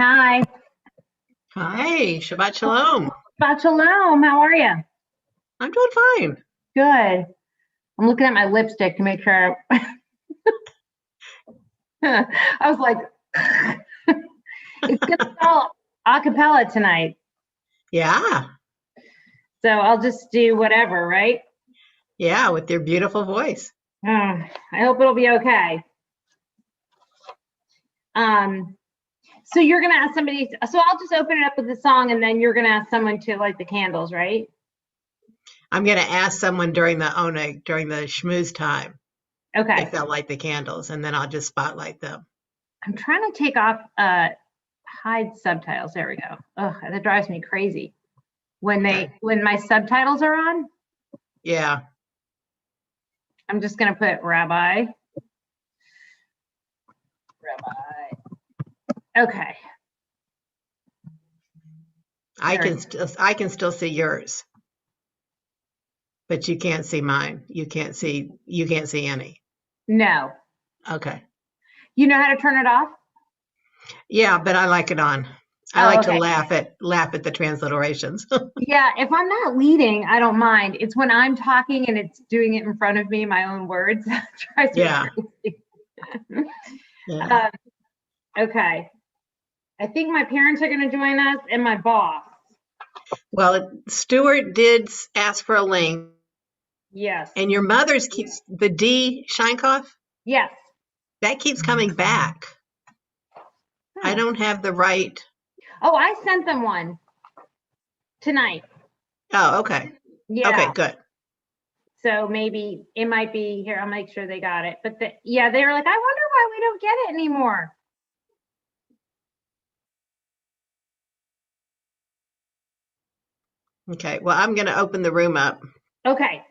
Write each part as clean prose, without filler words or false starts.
Hi. Hi, Shabbat Shalom. Shabbat Shalom. How are you? I'm doing fine. Good. I'm looking at my lipstick to make sure. I was like, it's gonna fall a cappella tonight, Yeah, so I'll just do whatever, right? yeah, with your beautiful voice. I hope it'll be okay. So you're gonna ask somebody. So I'll just open it up with the song, and then you're gonna ask someone to light the candles, right? I'm going to ask someone during the schmooze time Okay. if they'll light the candles, and then I'll just spotlight them. I'm trying to take off hide subtitles. There we go. Ugh, that drives me crazy. When my subtitles are on, Yeah, I'm just gonna put Rabbi. Okay. I can still see yours, but you can't see mine. You can't see any. No. Okay. You know how to turn it off? Yeah, but I like it on. I Oh, like okay. to laugh at the transliterations. Yeah, if I'm not leading, I don't mind. It's when I'm talking and it's doing it in front of me, my own words. That drives me Yeah. crazy. Yeah. Okay. I think my parents are going to join us and my boss. Well, Stuart did ask for a link, Yes. and your mother's keeps the D Sheinkopf. Yes. That keeps coming back. I don't have the right. Oh, I sent them one tonight. Oh, okay. Yeah. Okay, good. So maybe it might be here. I'll make sure they got it. But they were like, I wonder why we don't get it anymore. Okay, well, I'm going to open the room up. Okay.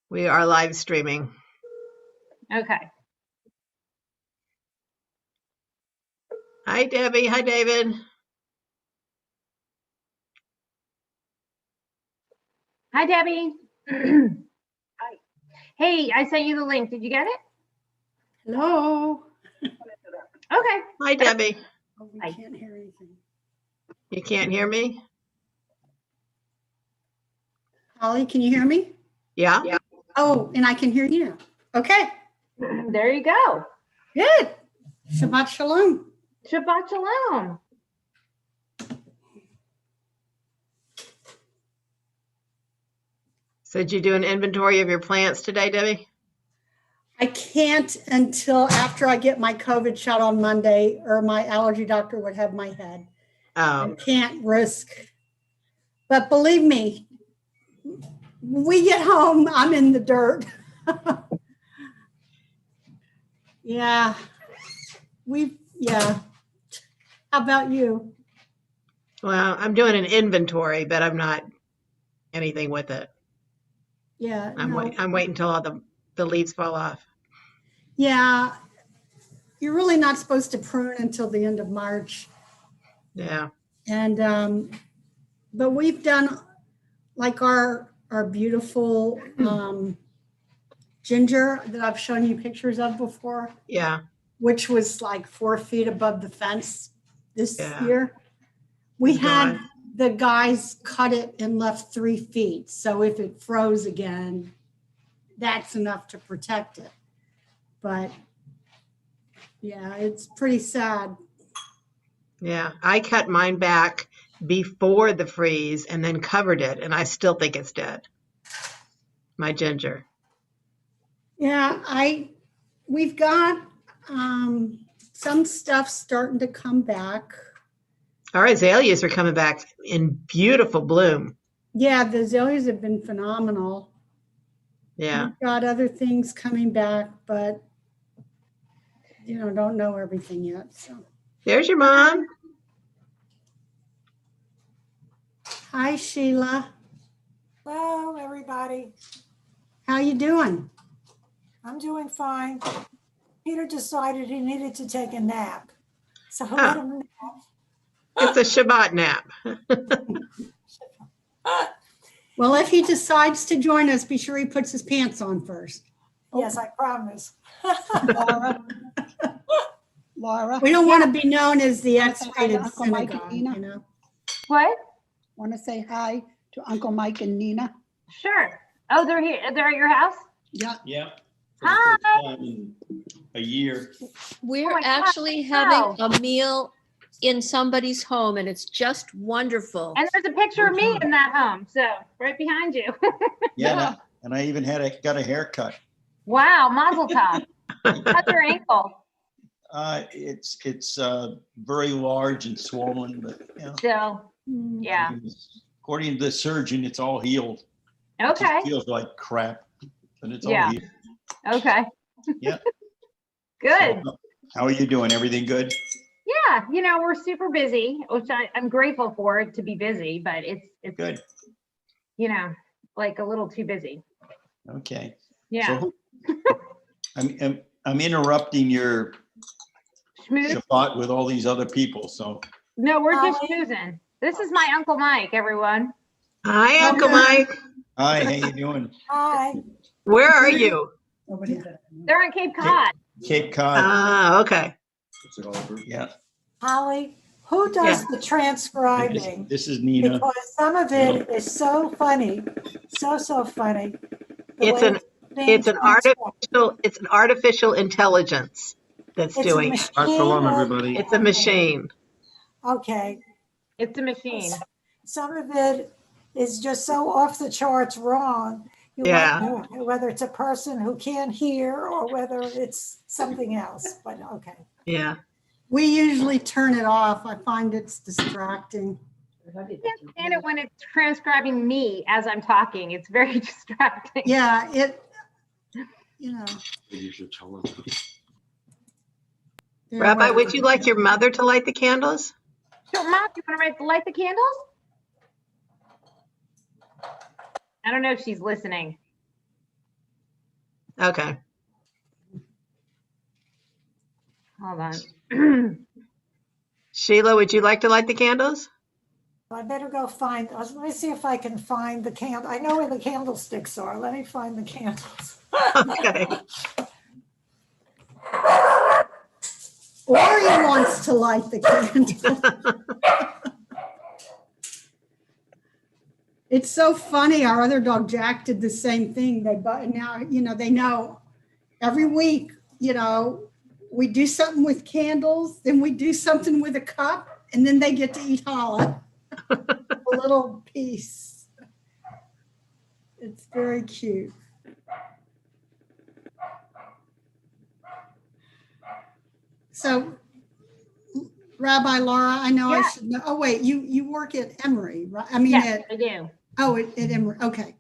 We are live streaming. Okay. Hi, Debbie. Hi, David. Hi, Debbie. Hi. Hey, I sent you the link. Did you get it? Hello. Okay. Hi, Debbie. Oh, we Hi. can't hear anything. You can't hear me? Holly, can you hear me? Yeah? Yeah. Oh, and I can hear you now. Okay, There you go. good. Shabbat Shalom. Shabbat Shalom. So did you do an inventory of your plants today, Debbie? I can't until after I get my COVID shot on Monday, or my allergy doctor would have my head. I Oh, can't risk. But believe me, when we get home, I'm in the dirt. Yeah. Yeah. How about you? well, I'm doing an inventory, but I'm not anything with it. Yeah. I'm no. I'm waiting until all the leaves fall off. Yeah. You're really not supposed to prune until the end of March. Yeah. And but we've done like our beautiful ginger that I've shown you pictures of before, Yeah. which was like 4 feet above the fence this Yeah. year. We It's had gone. the guys cut it and left 3 feet. So if it froze again, that's enough to protect it. But yeah, it's pretty sad. Yeah. I cut mine back before the freeze and then covered it, and I still think it's dead. My ginger. Yeah, we've got some stuff starting to come back. Our azaleas are coming back in beautiful bloom. Yeah, the azaleas have been phenomenal. Yeah. We've got other things coming back, but don't know everything yet. So There's your mom. hi, Sheila. Hello, everybody. How you doing? I'm doing fine. Peter decided he needed to take a nap, so I let him nap. It's a Shabbat nap. Well, if he decides to join us, be sure he puts his pants on first. Yes, I promise. Laura, We don't want to be known as the Want to say hi to X-rated Uncle Mike and synagogue, Nina? you know? What? want to say hi to Uncle Mike and Nina? Sure. Oh, they're here. They're at your house? Yeah. Yeah. Hi. For the first time in a year. We're Oh my God, actually wow. having a meal in somebody's home and it's just wonderful. And there's a picture of me in that home. So right behind you. Yeah, and I even got a haircut. Wow. Mazel tov. How's your ankle? It's very large and swollen, but you know, Still. Yeah. according to the surgeon, it's all healed. It Okay. just feels like crap, but it's all Yeah. healed. Okay. Yeah. Good. So, how are you doing? Everything good? Yeah. You know, we're super busy, which I'm grateful for it to be busy, but it's Good. you know, like a little too busy. Okay. Yeah. So I'm interrupting your Schmooze? Shabbat with all these other people. So No, we're just Hi. schmoozing. This is my Uncle Mike, everyone. Hi, Uncle Okay. Mike. hi, how you doing? Hi. Where are you? They're on Cape Cod. Cape Cod. Ah, okay. Yeah. Holly, who does the transcribing? This is Nina. Because some of it is so funny, so funny. the It's way an being it's an transcribed. artificial intelligence that's It's a doing it. machine. Shalom, or- everybody. It's a machine. Okay. It's a machine. Some of it is just so off the charts wrong. You Yeah. wonder whether it's a person who can't hear or whether it's something else, but okay. Yeah. We usually turn it off. I find it's distracting. I can't stand it when it's transcribing me as I'm talking. It's very distracting. Yeah, you know. You should tell them. they're Rabbi, like- would you like your mother to light the candles? So, Mom, you want to light the candles? I don't know if she's listening. Okay. Hold on. Sheila, would you like to light the candles? I better go find, let me see if I can find the candle. I know where the candlesticks are. Let me find the candles. Okay. Or he wants to light the candle. It's so funny. Our other dog Jack did the same thing. Now, you know, they know every week, you know, we do something with candles, then we do something with a cup, and then they get to eat challah. A little piece. It's very cute. So, Rabbi Laura, I know I Yeah. should know. Oh, wait, you work at Emory, right? I mean, Yes, at I do. at Emory. Okay.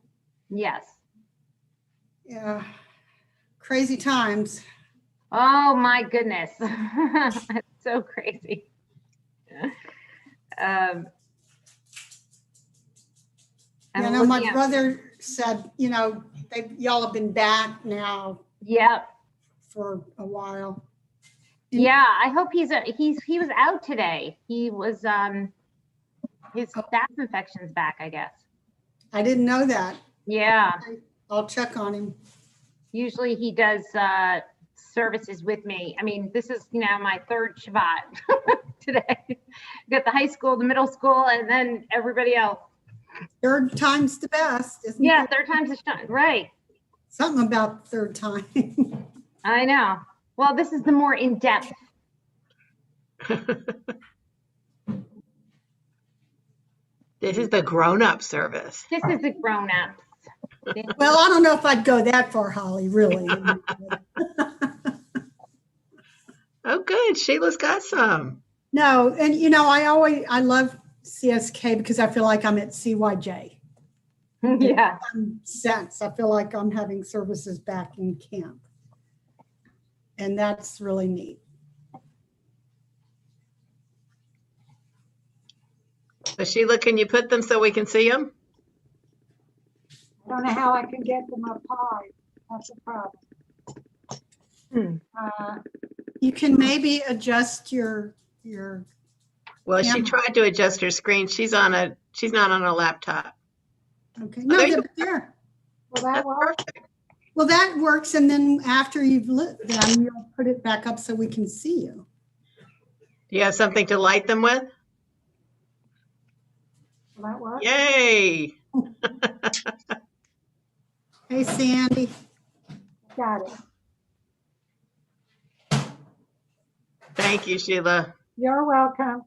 Yes. Yeah. Crazy times. Oh my goodness. It's so crazy. I'm You know, my looking at- brother said, you know, y'all have been back now Yeah. for a while. Yeah. I hope he was out today. He was, his staph infection's back, I guess. I didn't know that. Yeah. I'll check on him. Usually he does, services with me. I mean, this is now my third Shabbat today. Got the high school, the middle school, and then everybody else. Third time's the best, isn't Yeah, it? third time's a shot. Right. Something about third time. I know. Well, this is the more in-depth. This is the grown-up service. This is the grown-ups. Well, I don't know if I'd go that far, Holly, really. Oh, good. Sheila's got some. No, and you know, I love CSK because I feel like I'm at CYJ. Yeah. Sense. I feel like I'm having services back in camp. And that's really neat. So Sheila, can you put them so we can see them? I don't know how I can get them up high. That's a problem. You can maybe adjust your Well, she Yeah. tried to adjust her screen. She's not on a laptop. okay. Oh, No, there you they're there. Will that That's work? perfect. Well, that works. And then after you've lit them, you'll put it back up so we can see you. Do you have something to light them with? Will that work? Yay! Hey, Sandy. Got it. Thank you, Sheila. You're welcome.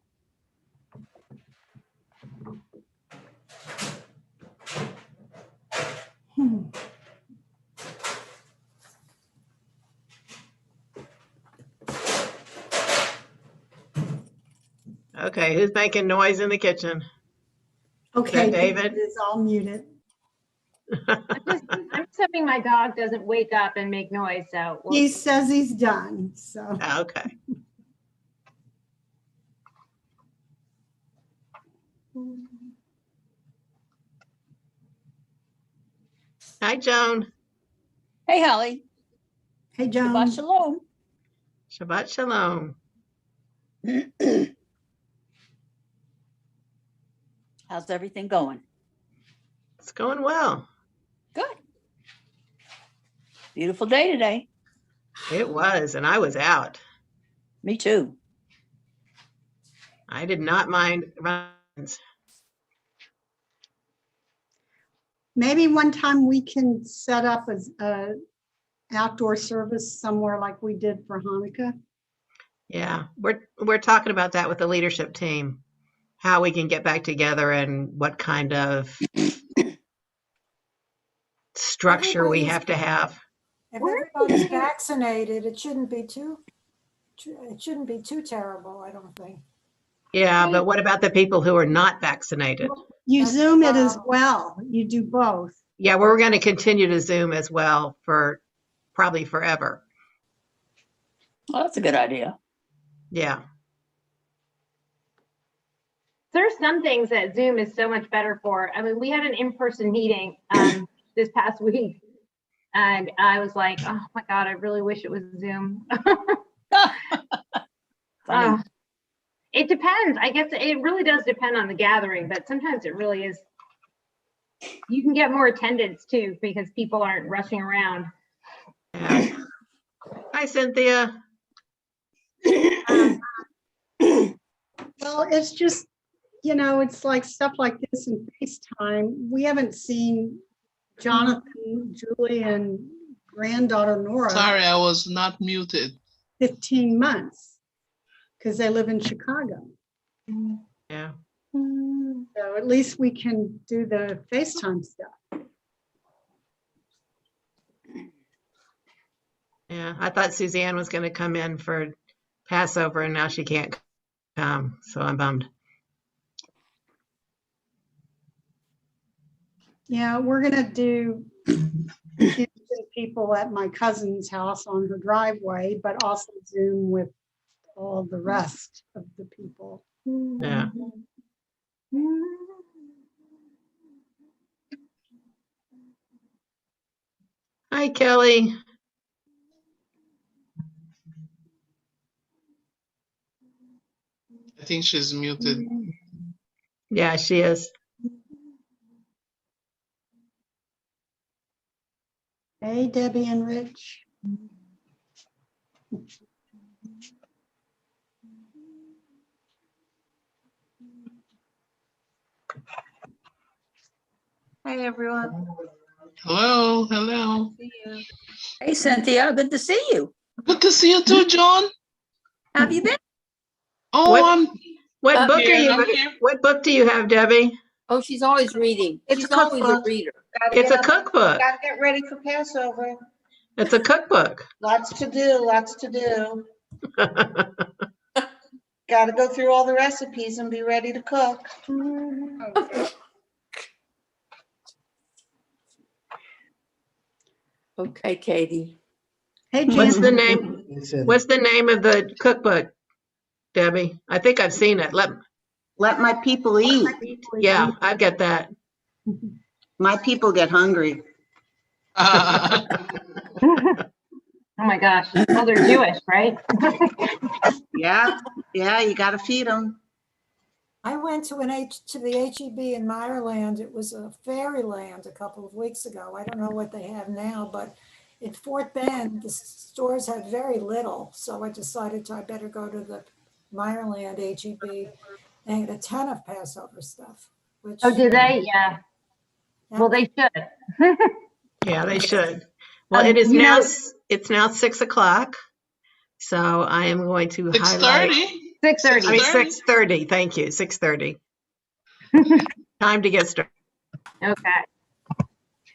Okay, who's making noise in the kitchen? Okay, David? David is all muted. I'm just hoping my dog doesn't wake up and make noise, so. He says he's done, so. Okay. Hi, Joan. Hey, Holly. Hey, Joan. Shabbat shalom. Shabbat shalom. How's everything going? It's going well. Good. Beautiful day today. It was, and I was out. Me too. I did not mind runs. Maybe one time we can set up a outdoor service somewhere like we did for Hanukkah. Yeah, we're talking about that with the leadership team, how we can get back together and what kind of structure we have to have. If everybody's vaccinated, it shouldn't be too terrible, I don't think. Yeah, but what about the people who are not vaccinated? You That's Zoom it as problem. well. You do both. Yeah, we're going to continue to Zoom as well for probably forever. Well, that's a good idea. Yeah. There's some things that Zoom is so much better for. I mean, we had an in-person meeting this past week, and I was like, oh my God, I really wish it was Zoom. Funny. It depends. I guess it really does depend on the gathering, but sometimes it really is. You can get more attendance too because people aren't rushing around. Yeah. Hi, Cynthia. Well, it's just, it's like stuff like this in FaceTime. We haven't seen Jonathan, Julie, and granddaughter Nora Sorry, I was not muted. 15 months because they live in Chicago. Yeah. So at least we can do the FaceTime stuff. Yeah, I thought Suzanne was going to come in for Passover and now she can't come, so I'm bummed. Yeah, we're gonna do Houston people at my cousin's house on her driveway, but also Zoom with all the rest of the people. Yeah. Hi, Kelly. I think she's muted. Yeah, she is. Hey, Debbie and Rich. Hi, everyone. Hello, hello. Hey, Cynthia. Good to see you. Good to see you too, John. How have you been? Oh, What book here, are you? I'm here. What book do you have, Debbie? Oh, she's always reading. It's She's a always a cookbook. reader. It's a cookbook. Gotta get ready for Passover. It's a cookbook. Lots to do, lots to do. Gotta go through all the recipes and be ready to cook. Okay, Katie. Hey, What's Jan. the name? What's the name of the cookbook, Debbie? I think I've seen it. Let my people eat. Yeah, I've got that. My people get hungry. Oh my gosh. Well, they're Jewish, right? Yeah, you gotta feed them. I went to the HEB in Meyerland. It was a fairyland a couple of weeks ago. I don't know what they have now, but in Fort Bend, the stores had very little. So I decided I better go to the Meyerland, HEB, they had a ton of Passover stuff, which. Oh, did they? Yeah. Well, they should. Yeah, they should. Well, it's now 6 o'clock. So I am going to highlight 6:30. 6:30. 6:30. Thank you. 6:30. Time to get started. Okay.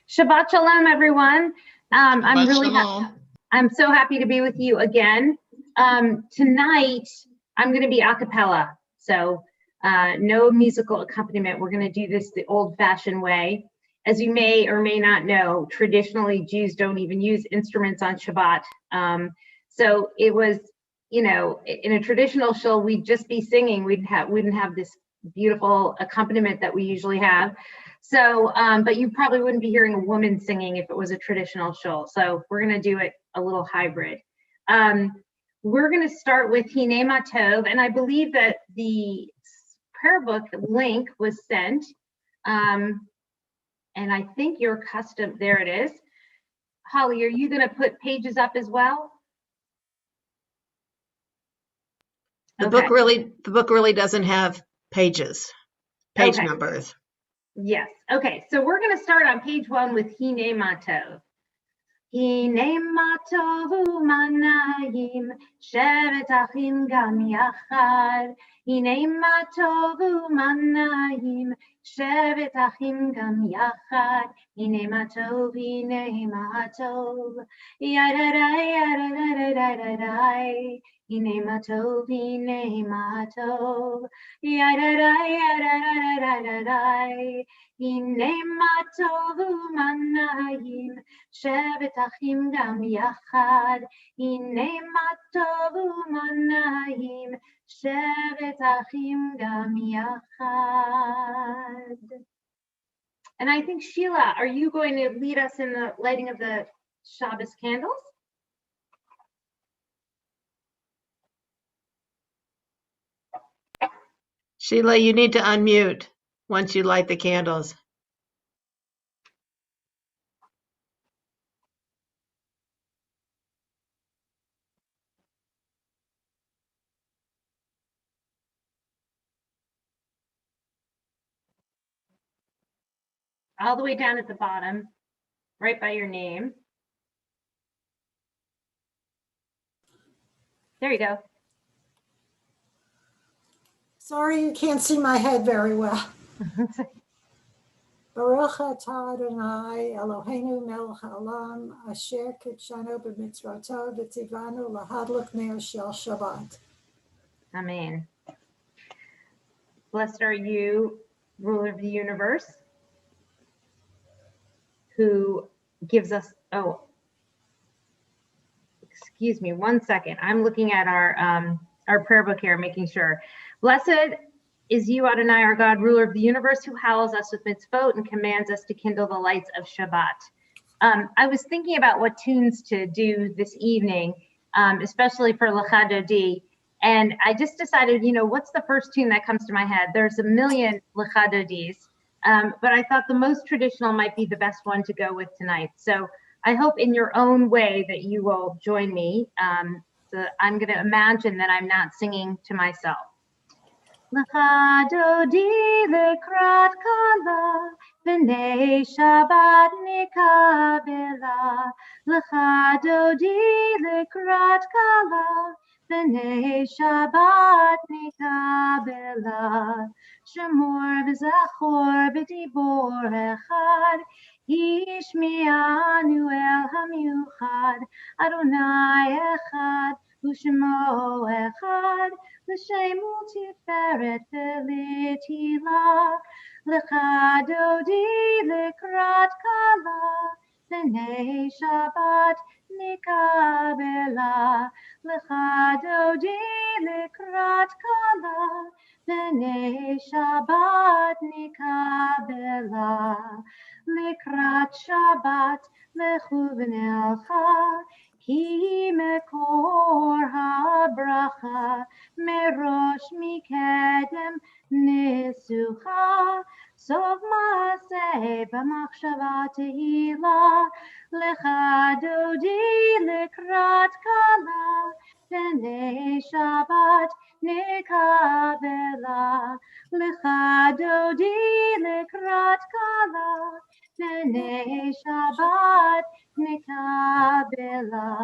Shabbat Shalom, everyone. I'm so happy to be with you again. Tonight, I'm going to be a cappella. So no musical accompaniment. We're going to do this the old-fashioned way. As you may or may not know, traditionally, Jews don't even use instruments on Shabbat. So it was, in a traditional shul, we'd just be singing. We wouldn't have this beautiful accompaniment that we usually have. So, but you probably wouldn't be hearing a woman singing if it was a traditional shul. So we're going to do it a little hybrid. We're going to start with Hinei Matov, and I believe that the prayer book link was sent. And I think your custom, there it is. Holly, are you going to put pages up as well? The book really doesn't have page numbers. Yes. Okay. So we're going to start on page 1 with Hinei Matov. Hinei Matov u'manayim shevet achim gam yachad. Hinei Matov u'manayim shevet achim gam yachad. Hinei Matov, Hinei Matov. Yadadai, yadadai, yadadai. Hinei Matov, Hinei Matov. Yadadai, yadadai, yadadai. Hinei Matov u'manayim shevet achim gam yachad. Hinei Matov u'manayim shevet achim gam yachad. And I think, Sheila, are you going to lead us in the lighting of the Shabbos candles? Sheila, you need to unmute once you light the candles. All the way down at the bottom, right by your name. There you go. Sorry, you can't see my head very well. Baruch atah Adonai Eloheinu melech haolam asher kitshanu b'mitzvotav v'tzivanu lahadlik ner shel Shabbat. Amen. Blessed are you, ruler of the universe, who gives us, excuse me, 1 second. I'm looking at our prayer book here, making sure. Blessed is you, Adonai, our God, ruler of the universe, who hallows us with mitzvot and commands us to kindle the lights of Shabbat. I was thinking about what tunes to do this evening, especially for Lecha Dodi, and I just decided, what's the first tune that comes to my head? There's a million Lecha Dodis, but I thought the most traditional might be the best one to go with tonight. So I hope in your own way that you will join me. So I'm going to imagine that I'm not singing to myself. Lecha Dodi lekrat kala, b'nei Shabbat nikabela. Lecha Dodi lekrat kala, b'nei Shabbat nikabela. Shemor v'zachor b'dibor echad, Yishmi'anu el hamiuchad. Adonai echad, u'shemo echad. L'shemu tiferet v'litila, lecha dodi lekrat kala, b'nei Shabbat nikabela. Lecha dodi lekrat kala, b'nei Shabbat nikabela. Lekrat Shabbat lechu v'nelcha, ki mekor habracha, merosh mikedem nisucha, sov maaseh במחשבה תהילה, לך דודי לקראת כלה, פני שבת נקבלה, לך דודי לקראת כלה, פני שבת נקבלה.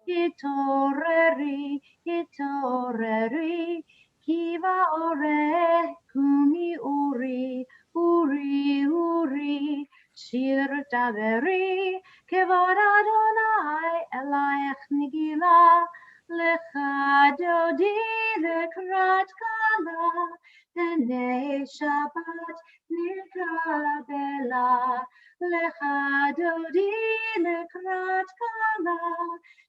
התעוררי, התעוררי, כי באורך קומי אורי, אורי, אורי, שיר דברי, כבוד אדוני אלייך נגילה, לך דודי לקראת כלה, פני שבת נקבלה, לך דודי לקראת כלה,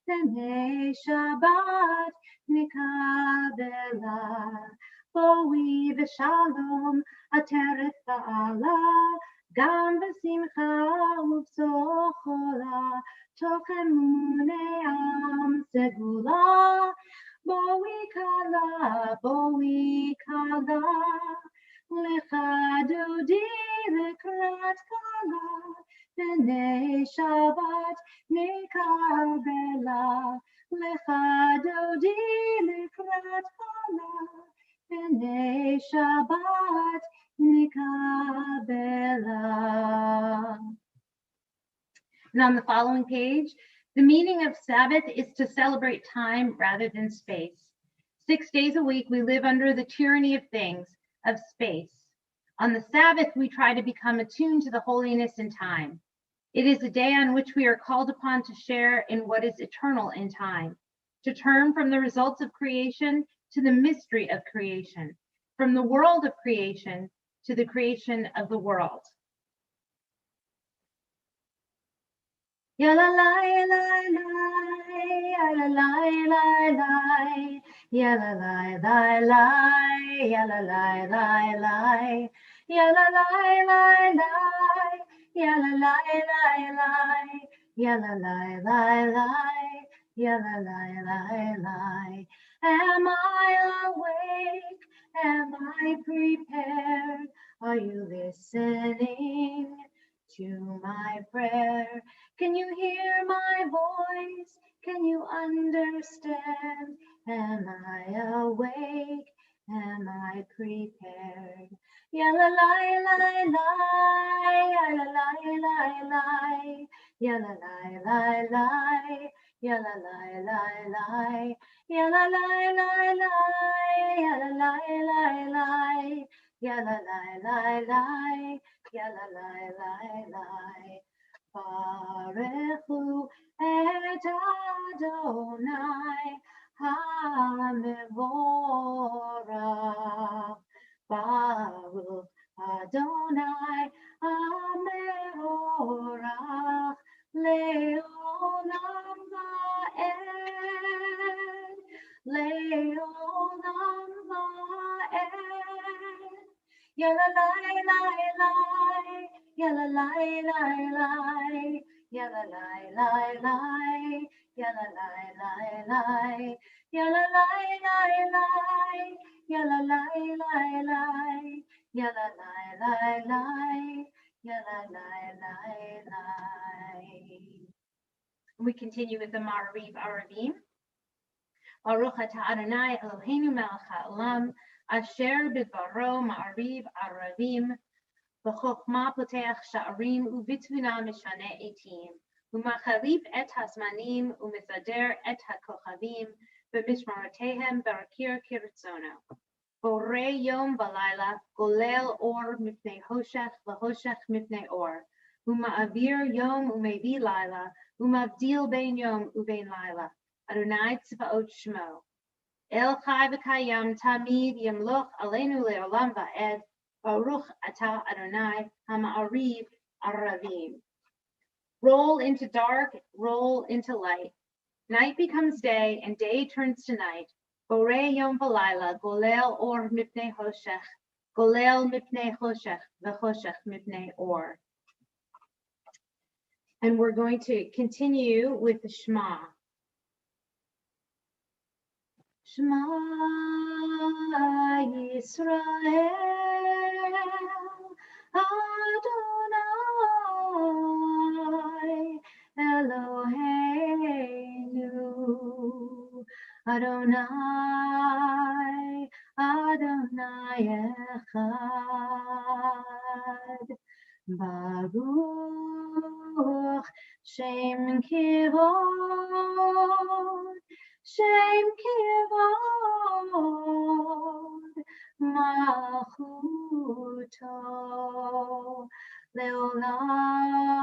פני שבת נקבלה. בואי בשלום עטרת בעלה, גם בשמחה ובשוחלה, תוך אמוני עם סגולה. בואי כלה, בואי כלה, לך דודי לקראת כלה, פני שבת נקבלה, לך דודי לקראת כלה, פני שבת נקבלה. And on the following page, the meaning of Sabbath is to celebrate time rather than space. 6 days a week, we live under the tyranny of things, of space. On the Sabbath, we try to become attuned to the holiness in time. It is a day on which we are called upon to share in what is eternal in time, to turn from the results of creation to the mystery of creation, from the world of creation to the creation of the world. Ya la la la la, ya la la la la, ya la la la la, ya la la la la, ya la la la la, ya la la la la, ya la la la la, ya la la la la. Am I awake? Am I prepared? Are you listening to my prayer? Can you hear my voice? Can you understand? Am I awake? Am I prepared? Ya la la la la, ya la la la la, ya la la la la, ya la la la la, ya la la la la, ya la la la la, ya la la la la, ya la la la la. Barechu et Adonai HaMevorach. Baruch Adonai HaMevorach Le'olam va'ed. Le'olam va'ed. Ya la la la la, ya la la la la, ya la la la la, ya la la la la, ya la la la la, ya la la la la, ya la la la la, ya la la la la. We continue with the Ma'ariv Aravim. Baruch atah Adonai Eloheinu melech ha'olam, asher bidbaro Ma'ariv Aravim, b'chokhmah poteach sha'arim, u'bitvuna mishane etim, u'machalif et hasmanim, u'misader et ha'kochavim, b'mishmarotehem barakir kiritzono. Borei yom v'layla, golel or mipnei hoshech, v'hoshech mipnei or, u'ma'avir yom u'mevi layla, u'mavdil bein yom u'bein layla. Adonai tzvaot shmo. El chai v'kayam tamid yamloch aleinu le'olam va'ed. Baruch atah Adonai ha'ma'ariv aravim. Roll into dark, roll into light. Night becomes day, and day turns to night. Borei yom v'layla, golel or mipnei hoshech, golel mipnei hoshech, v'hoshech mipnei or. And we're going to continue with the Shema. Shema Yisrael, Adonai Adonai, Adonai Echad. Baruch Shem Kivod, Shem Kivod, Malchuto, Leolam,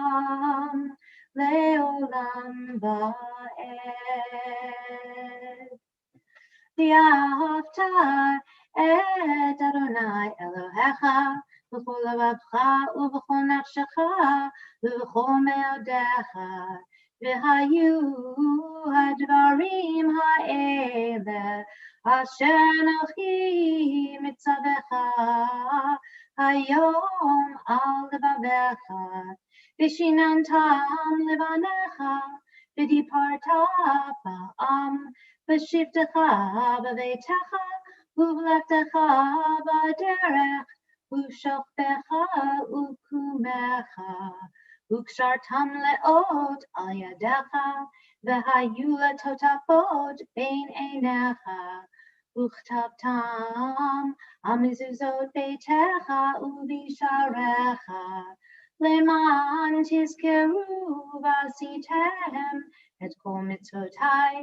Leolam Va'ed. V'ahavta et Adonai Elohecha v'chol levavecha u'v'chol nafshecha u'v'chol me'odecha v'hayu hadvarim ha'ele asher anochi mitzavecha hayom al levavecha v'shinantam levanecha v'diparta ba'am v'shivtecha b'veitecha uv'leftecha b'derech u'shoftecha u'kumecha u'kshartam le'ot al yadecha v'hayu letotafot bein einecha u'chtavtam amizuzot beitecha u'visharecha leman tizkeru v'asitem et kol mitzvotai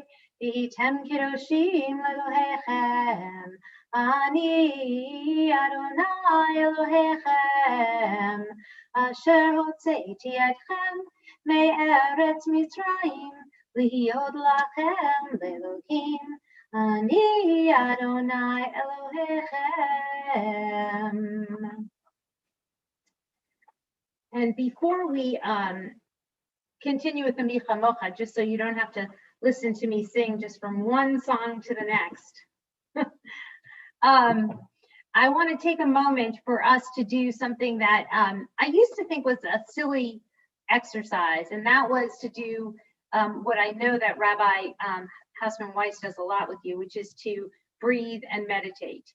v'hitem kedoshim lelohechem. Ani Adonai Elohechem asher hotzeiti etchem me'eretz Mitzrayim lihiyot lachem le'elohim. Ani Adonai Elohechem. And before we continue with the Micha Mocha, just so you don't have to listen to me sing just from one song to the next, I want to take a moment for us to do something that I used to think was a silly exercise, and that was to do what I know that Rabbi Hausman Weiss does a lot with you, which is to breathe and meditate.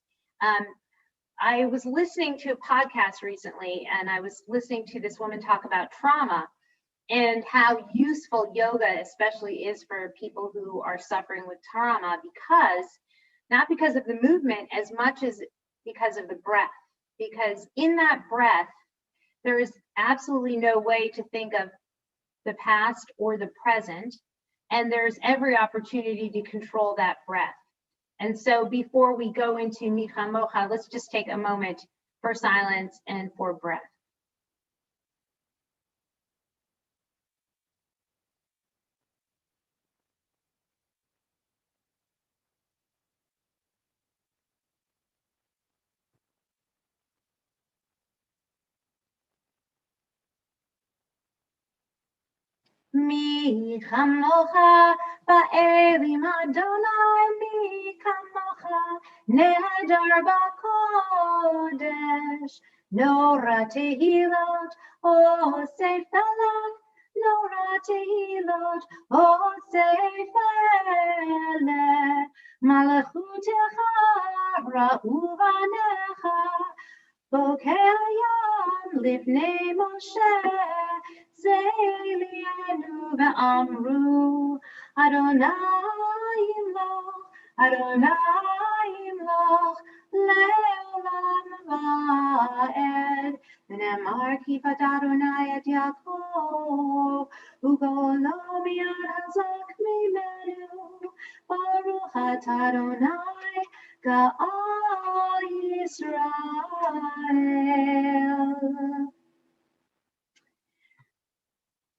I was listening to a podcast recently, and I was listening to this woman talk about trauma and how useful yoga especially is for people who are suffering with trauma, not because of the movement as much as because of the breath. Because in that breath, there is absolutely no way to think of the past or the present, and there's every opportunity to control that breath. And so before we go into Micha Mocha, let's just take a moment for silence and for breath. Mi chamocha ba'elim Adonai, mi chamocha nehadar b'kodesh, nora tehilot osef elach, nora tehilot osef elach, malachutecha ra'u vanecha, bokeh hayam lifnei Moshe, Zeilianu ve'amru, Adonai imloch, Adonai imloch, le'olam va'ed. V'nemar kifat Adonai et Yaakov, u'golo miyad hazak mimenu, Baruch atah Adonai, Ga'al Yisrael.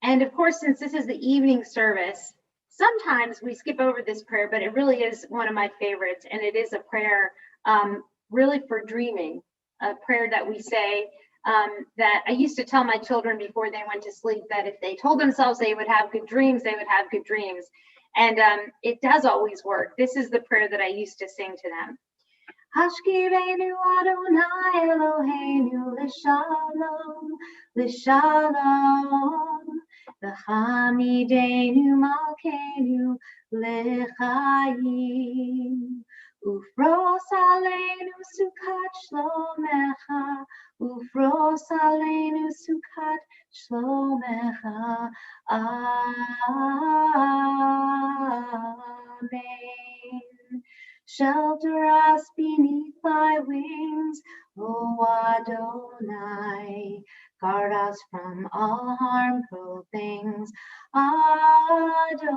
And of course, since this is the evening service, sometimes we skip over this prayer, but it really is one of my favorites. And it is a prayer really for dreaming, a prayer that we say that I used to tell my children before they went to sleep that if they told themselves they would have good dreams, they would have good dreams. And it does always work. This is the prayer that I used to sing to them. Hashkivenu Adonai Eloheinu l'shalom, l'shalom. V'hamidenu malkeinu l'chaim. Ufros aleinu sukat shlomecha, ufros aleinu sukat shlomecha. Amen. things. O Adonai, guard us from all harmful things. Adonai,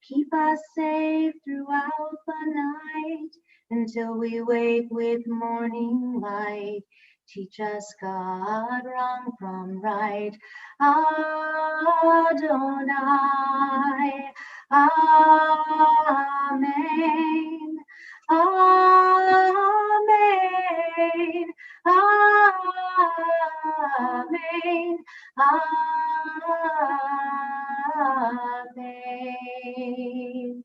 keep us safe throughout the night until we wake with morning light. Teach us, God, wrong from right. Adonai, Amen. Amen. Amen. Amen.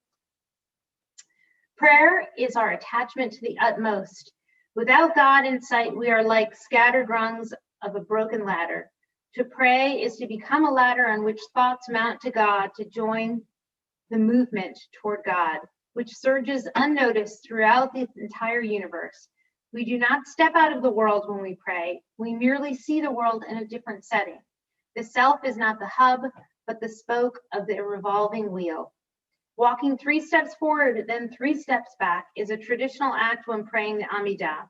Prayer is our attachment to the utmost. Without God in sight, we are like scattered rungs of a broken ladder. To pray is to become a ladder on which thoughts mount to God to join the movement toward God, which surges unnoticed throughout the entire universe. We do not step out of the world when we pray. We merely see the world in a different setting. The self is not the hub, but the spoke of the revolving wheel. Walking 3 steps forward, then 3 steps back is a traditional act when praying the Amidah.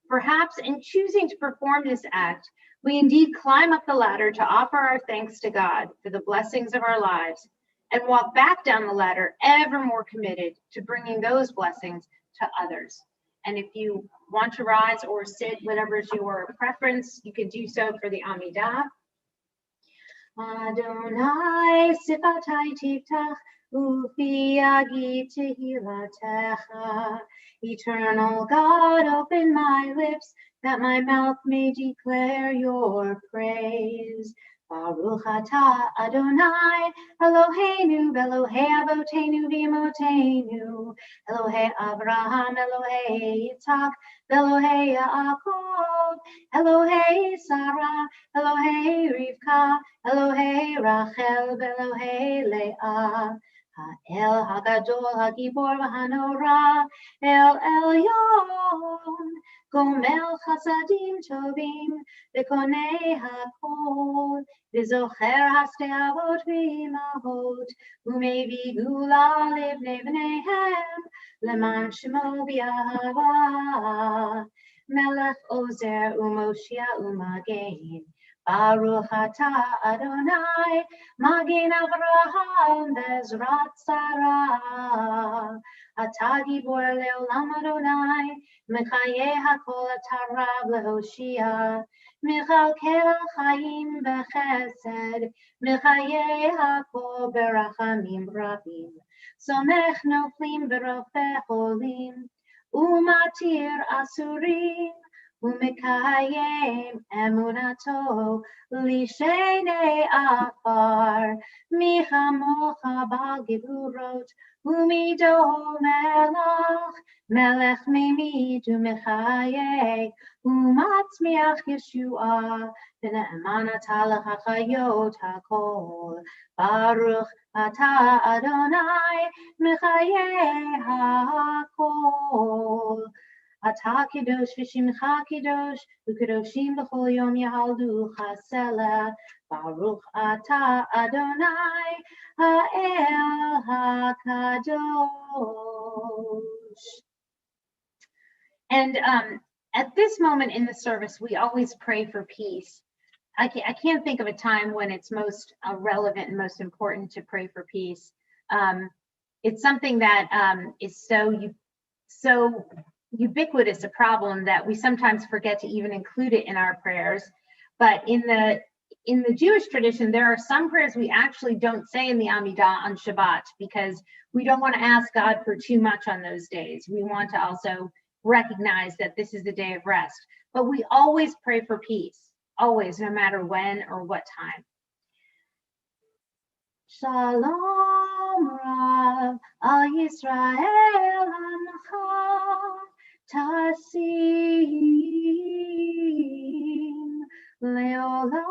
Perhaps in choosing to perform this act, we indeed climb up the ladder to offer our thanks to God for the blessings of our lives and walk back down the ladder ever more committed to bringing those blessings to others. And if you want to rise or sit, whatever is your preference, you can do so for the Amidah. Adonai sifatai tiftach ufi yagi tehilatecha. Eternal God, open my lips that my mouth may declare your praise. Baruch atah Adonai Eloheinu Elohei Avotenu v'Imotenu Elohei Avraham Elohei Yitzhak Elohei Yaakov Elohei Sarah Elohei Rivka Elohei Rachel Elohei Leah Ha'el Hagadol Hagibor V'Hanora El Elyon Gomel Chasadim Tovim V'Konei Hakol V'Zocher Hashtei Avot V'Imahot U'Mevi Gula Livnei B'neihem Leman Shemo B'Yahava Melech Ozer U'Moshia U'Magen Baruch atah Adonai Magen Avraham Bezrat Sarah Atah Gibor Leolam Adonai Mechayeh HaKol Atah Rav Lehoshia Mechalkel Chaim Bechesed Mechayeh HaKol Berachamim Rabim Somech Noflim Berofeh Cholim Umatir Asurim Umekayem emunato lishenei afar michamocha bal gevurot umido melach melech memid umechayek umatzmiach Yeshua v'ne'eman atah l'chachayot hakol Baruch atah Adonai mechayeh hakol Atah Kadosh v'Shimcha Kadosh u'Kadoshim b'chol yom yahaldu chasela Baruch atah Adonai ha'el hakadosh. And at this moment in the service, we always pray for peace. I can't think of a time when it's most relevant and most important to pray for peace. It's something that is so ubiquitous a problem that we sometimes forget to even include it in our prayers. But in the Jewish tradition, there are some prayers we actually don't say in the Amidah on Shabbat because we don't want to ask God for too much on those days. We want to also recognize that this is the day of rest. But we always pray for peace, always, no matter when or what time. Shalom Rav al Yisrael Amcha Tasim Leolam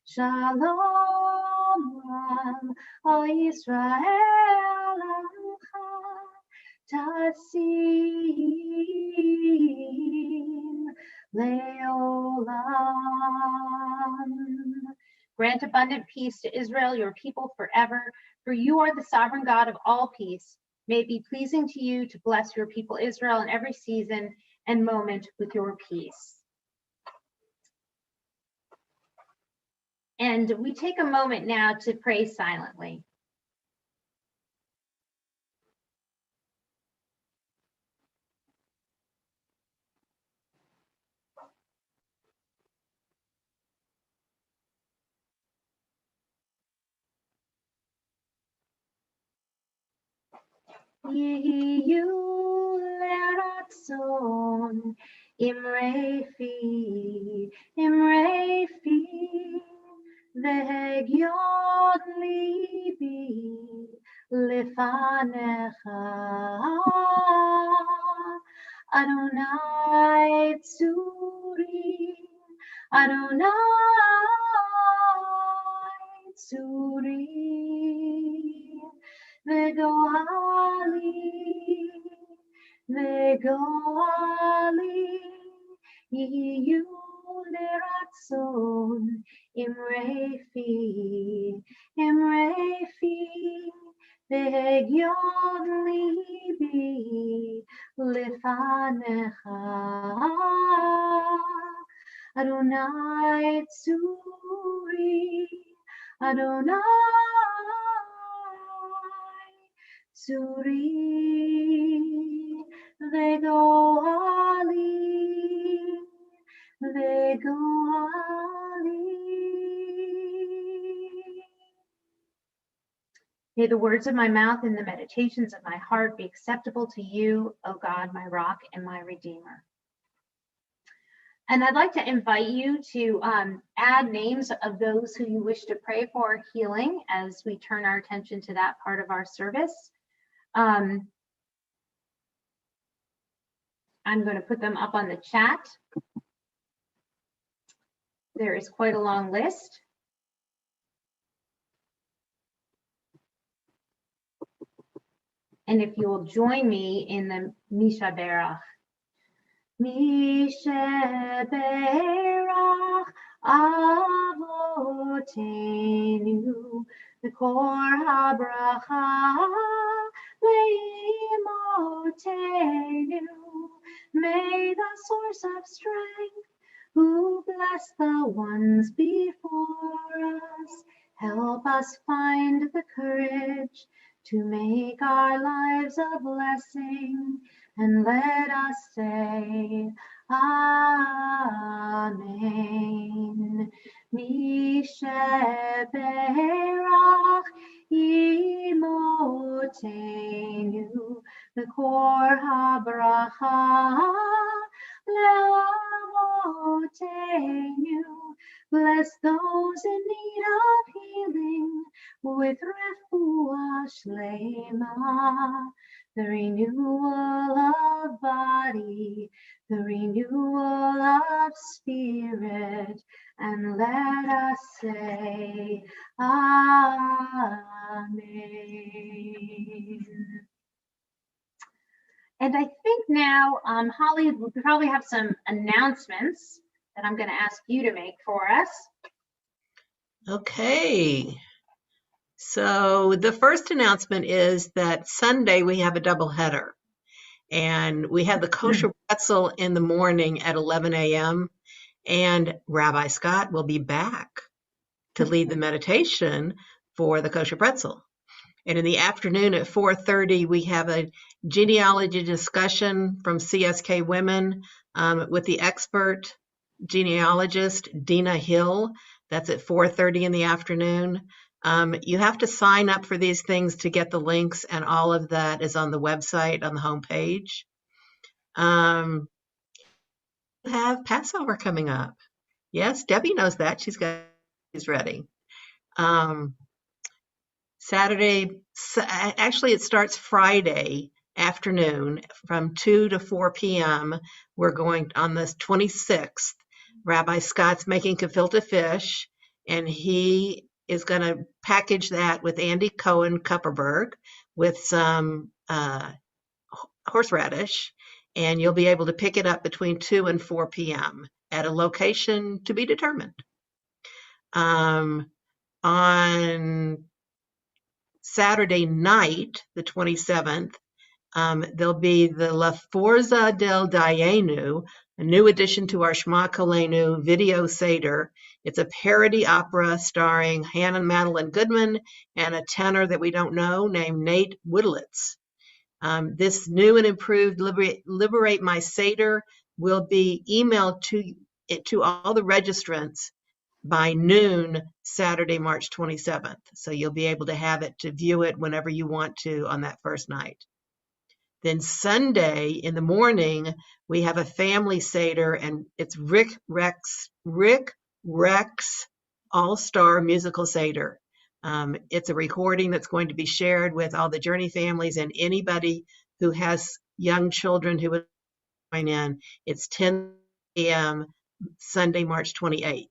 Shalom Rav al Yisrael Amcha Tasim Leolam. Grant abundant peace to Israel, your people forever, for you are the sovereign God of all peace. May it be pleasing to you to bless your people Israel in every season and moment with your peace. And we take a moment now to pray silently. Yiyu leratzon imrefi vehegiot libi lefanecha Adonai tzuri Vegoali, Yiyu leratzon, Imrefi, Vegion libi, Lefanecha, Adonai tzuri, Tzuri vegoali. May the words of my mouth and the meditations of my heart be acceptable to you, O God, my rock and my redeemer. And I'd like to invite you to add names of those who you wish to pray for healing as we turn our attention to that part of our service. I'm going to put them up on the chat. There is quite a long list. And if you will join me in the Misha Berach. Misha Berach Avotenu V'kor HaBracha Le'imotenu. May the source of strength who bless the ones before us help us find the courage to make our lives a blessing, and let us say, Amen. Misheberach imotenu, V'kor habracha le'avotenu. Bless those in need of healing with refuah shlema, the renewal of body, the renewal of spirit, and let us say, Amen. And I think now, Holly, we probably have some announcements that I'm going to ask you to make for us. Okay. So the first announcement is that Sunday we have a double header. And we have the kosher pretzel in the morning at 11 a.m. And Rabbi Scott will be back to lead the meditation for the kosher pretzel. And in the afternoon at 4:30, we have a genealogy discussion from CSK Women with the expert genealogist, Dina Hill. That's at 4:30 in the afternoon. You have to sign up for these things to get the links, and all of that is on the website on the homepage. We have Passover coming up. Yes, Debbie knows that. She's ready. Saturday, actually it starts Friday afternoon from 2 to 4 p.m. We're going on the 26th. Rabbi Scott's making gefilte fish, and he is going to package that with Andy Cohen Kupperberg with some horseradish, and you'll be able to pick it up between 2 and 4 p.m. at a location to be determined. On Saturday night, the 27th, there'll be the La Forza del Dayenu, a new addition to our Shma Koleinu video Seder. It's a parody opera starring Hannah Madeline Goodman and a tenor that we don't know named Nate Woodlitz. This new and improved Liberate My Seder will be emailed to all the registrants by noon Saturday, March 27th. So you'll be able to have it to view it whenever you want to on that first night. Then Sunday in the morning, we have a family Seder, and it's Rick Rex All-Star Musical Seder. It's a recording that's going to be shared with all the Journey families and anybody who has young children who would join in. It's 10 a.m. Sunday, March 28th.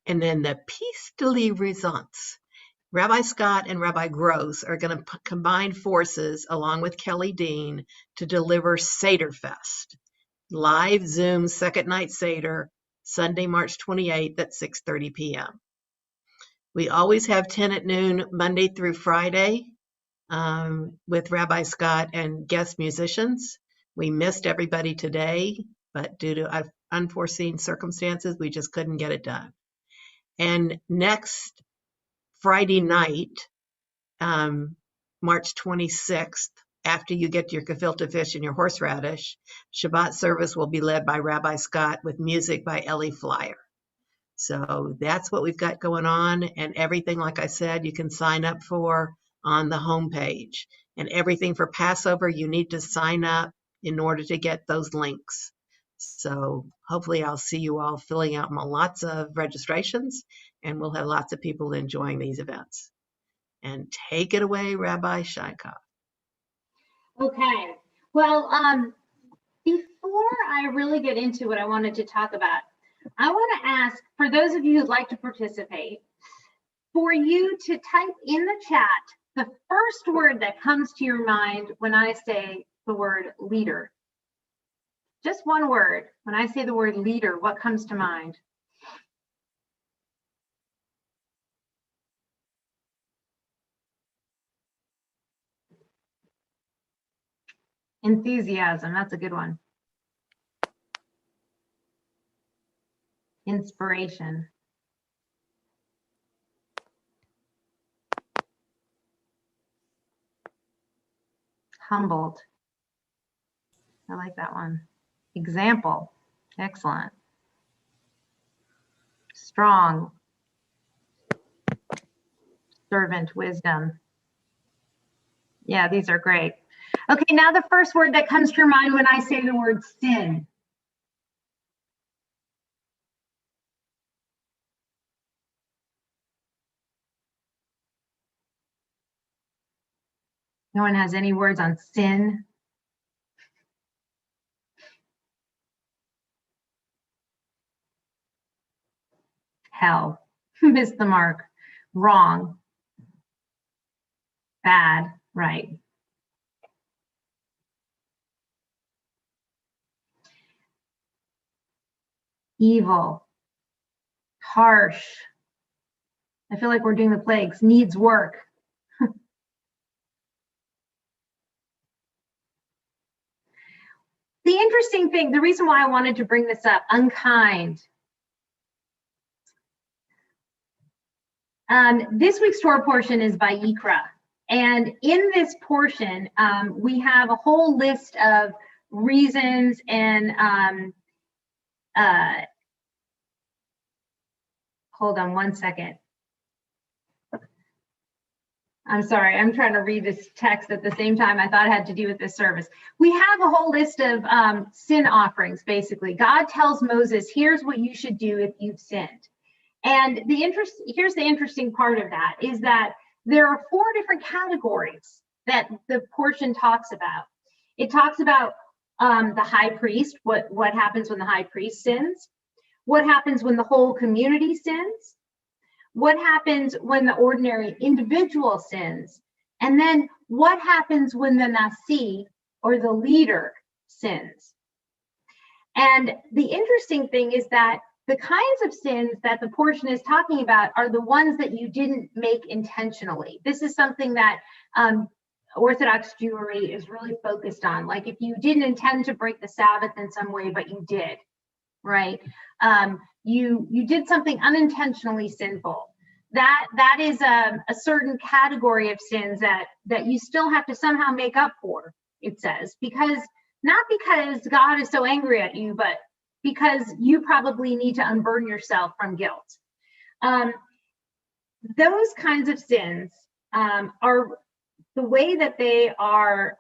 And then the piece de la resistance. Rabbi Scott and Rabbi Gross are going to combine forces along with Kelly Dean to deliver Seder Fest. Live Zoom second night Seder, Sunday, March 28th at 6:30 p.m. We always have 10 at noon, Monday through Friday, with Rabbi Scott and guest musicians. We missed everybody today, but due to unforeseen circumstances, we just couldn't get it done. And next Friday night, March 26th, after you get your gefilte fish and your horseradish, Shabbat service will be led by Rabbi Scott with music by Ellie Flyer. So that's what we've got going on, and everything, like I said, you can sign up for on the homepage. And everything for Passover, you need to sign up in order to get those links. So hopefully I'll see you all filling out lots of registrations, and we'll have lots of people enjoying these events. And take it away, Rabbi Sheinkopf. Okay. Well, before I really get into what I wanted to talk about, I want to ask, for those of you who'd like to participate, for you to type in the chat the first word that comes to your mind when I say the word leader. Just one word. When I say the word leader, what comes to mind? Enthusiasm, that's a good one. Inspiration. Humbled. I like that one. Example. Excellent. Strong. Servant. Wisdom. Yeah, these are great. Okay, now the first word that comes to your mind when I say the word sin. No one has any words on sin? Hell. Missed the mark. Wrong. Bad. Right. Evil. Harsh. I feel like we're doing the plagues. Needs work. The interesting thing, the reason why I wanted to bring this up, unkind. This week's Torah portion is by Yikra. And in this portion, we have a whole list of reasons and hold on one second. I'm sorry, I'm trying to read this text at the same time I thought it had to do with this service. We have a whole list of sin offerings, basically. God tells Moses, here's what you should do if you've sinned. And here's the interesting part of that, is that there are 4 different categories that the portion talks about. It talks about the high priest, what happens when the high priest sins, what happens when the whole community sins, what happens when the ordinary individual sins, and then what happens when the Nasi, or the leader, sins. And the interesting thing is that The kinds of sins that the portion is talking about are the ones that you didn't make intentionally. This is something that Orthodox Jewry is really focused on. Like if you didn't intend to break the Sabbath in some way, but you did, right? You did something unintentionally sinful. That is a certain category of sins that you still have to somehow make up for, it says, not because God is so angry at you, but because you probably need to unburden yourself from guilt. Those kinds of sins are, the way that they are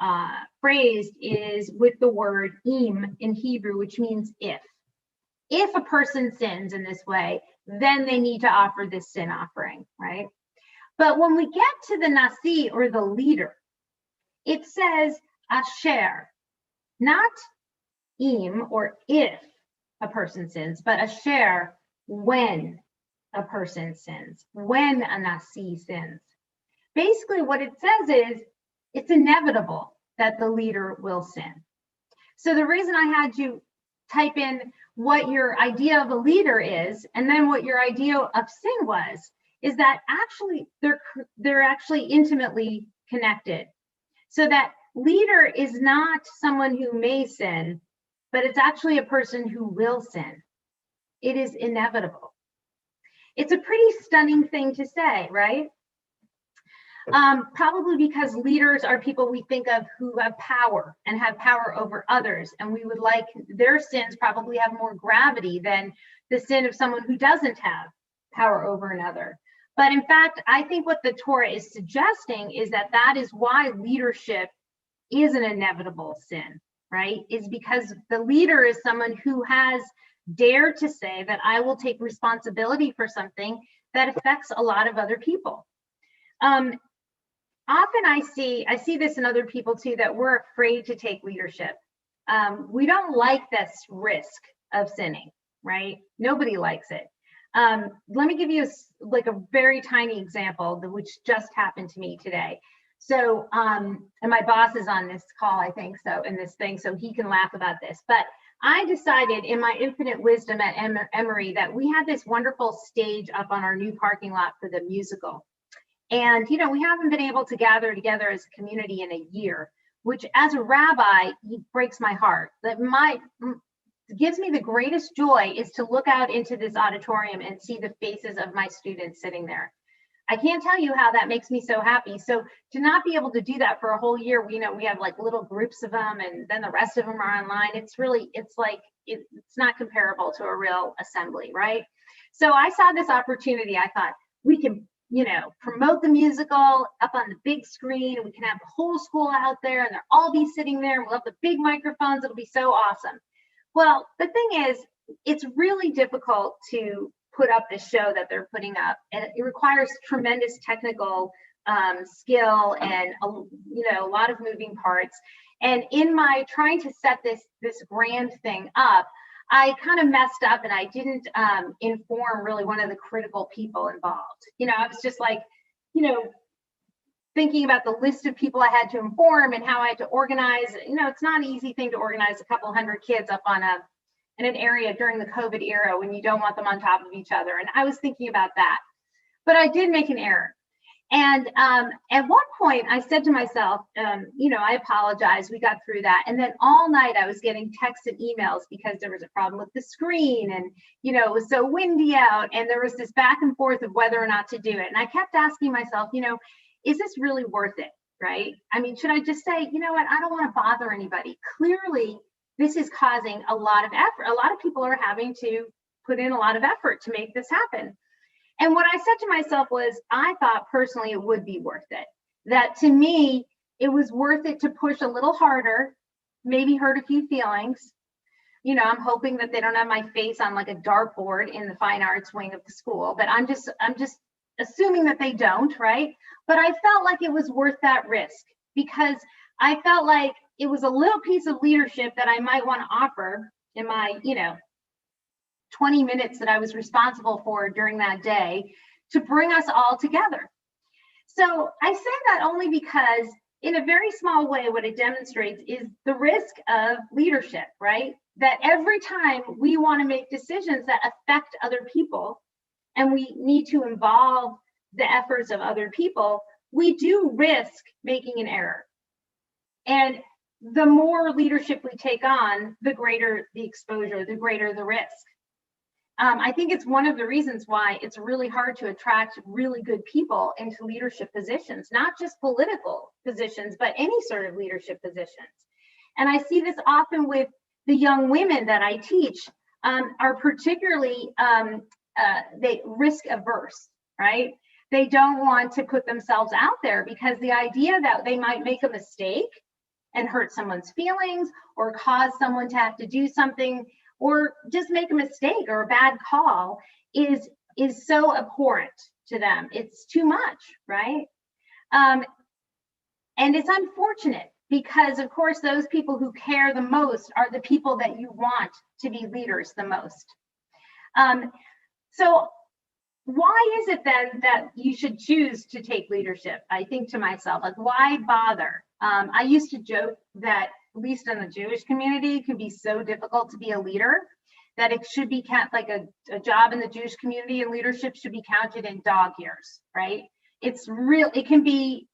phrased is with the word im in Hebrew, which means if. If a person sins in this way, then they need to offer this sin offering, right? But when we get to the nasi, or the leader, it says asher, not im, or if a person sins, but asher, when a person sins, when a nasi sins. Basically what it says is it's inevitable that the leader will sin. So the reason I had you type in what your idea of a leader is and then what your idea of sin was, is that actually they're actually intimately connected. So that leader is not someone who may sin, but it's actually a person who will sin. It is inevitable. It's a pretty stunning thing to say, right? Probably because leaders are people we think of who have power and have power over others. And we would like their sins probably have more gravity than the sin of someone who doesn't have power over another. But in fact, I think what the Torah is suggesting is that is why leadership is an inevitable sin, right? Is because the leader is someone who has dared to say that I will take responsibility for something that affects a lot of other people. Often I see this in other people too, that we're afraid to take leadership. We don't like this risk of sinning, right? Nobody likes it. Let me give you a very tiny example which just happened to me today. So, and my boss is on this call, I think so, in this thing, so he can laugh about this. But I decided in my infinite wisdom at Emory that we had this wonderful stage up on our new parking lot for the musical. And, we haven't been able to gather together as a community in a year, which as a rabbi, it breaks my heart. That gives me the greatest joy is to look out into this auditorium and see the faces of my students sitting there. I can't tell you how that makes me so happy. So to not be able to do that for a whole year, we have like little groups of them and then the rest of them are online. It's not comparable to a real assembly, right? So I saw this opportunity. I thought we can promote the musical up on the big screen, and we can have the whole school out there and they'll all be sitting there. We'll have the big microphones. It'll be so awesome. Well, the thing is, it's really difficult to put up this show that they're putting up, and it requires tremendous technical skill and a lot of moving parts. And in my trying to set this grand thing up, I kind of messed up and I didn't inform really one of the critical people involved. I was just like, thinking about the list of people I had to inform and how I had to organize. It's not an easy thing to organize a couple hundred kids up in an area during the COVID era when you don't want them on top of each other. And I was thinking about that, but I did make an error. And at one point I said to myself, I apologize, we got through that. And then all night I was getting texts and emails because there was a problem with the screen and, it was so windy out and there was this back and forth of whether or not to do it. And I kept asking myself, is this really worth it, right? I mean, should I just say, you know what, I don't want to bother anybody. Clearly, this is causing a lot of effort. A lot of people are having to put in a lot of effort to make this happen. And what I said to myself was, I thought personally it would be worth it. That to me, it was worth it to push a little harder, maybe hurt a few feelings. I'm hoping that they don't have my face on like a dartboard in the fine arts wing of the school, but I'm just assuming that they don't, right? But I felt like it was worth that risk because I felt like it was a little piece of leadership that I might want to offer in my, 20 minutes that I was responsible for during that day to bring us all together. So I say that only because in a very small way, what it demonstrates is the risk of leadership, right? That every time we want to make decisions that affect other people and we need to involve the efforts of other people, we do risk making an error. And the more leadership we take on, the greater the exposure, the greater the risk. I think it's one of the reasons why it's really hard to attract really good people into leadership positions, not just political positions, but any sort of leadership positions. And I see this often with the young women that I teach, are particularly they risk averse, right? They don't want to put themselves out there because the idea that they might make a mistake and hurt someone's feelings or cause someone to have to do something or just make a mistake or a bad call is so abhorrent to them. It's too much, right? And it's unfortunate because, of course, those people who care the most are the people that you want to be leaders the most. So why is it then that you should choose to take leadership? I think to myself, like, why bother? I used to joke that, at least in the Jewish community, it can be so difficult to be a leader that it should be like a job in the Jewish community and leadership should be counted in dog years, right? It's real, it can be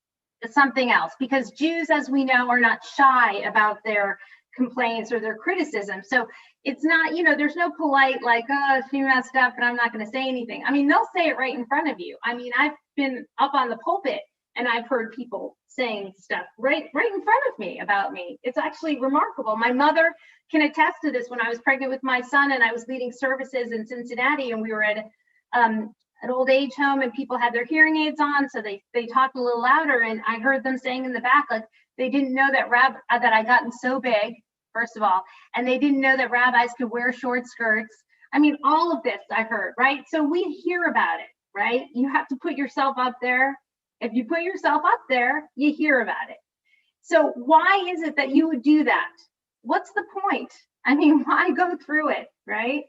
something else because Jews, as we know, are not shy about their complaints or their criticism. So it's not, you know, there's no polite like, oh, she messed up and I'm not going to say anything. I mean, they'll say it right in front of you. I mean, I've been up on the pulpit and I've heard people saying stuff right in front of me about me. It's actually remarkable. My mother can attest to this. When I was pregnant with my son and I was leading services in Cincinnati and we were at an old age home and people had their hearing aids on, so they talked a little louder, and I heard them saying in the back, like, they didn't know that that I gotten so big, first of all, and they didn't know that rabbis could wear short skirts. I mean, all of this I heard, right? So we hear about it, right? You have to put yourself up there. If you put yourself up there, you hear about it. So why is it that you would do that? What's the point? I mean, why go through it, right?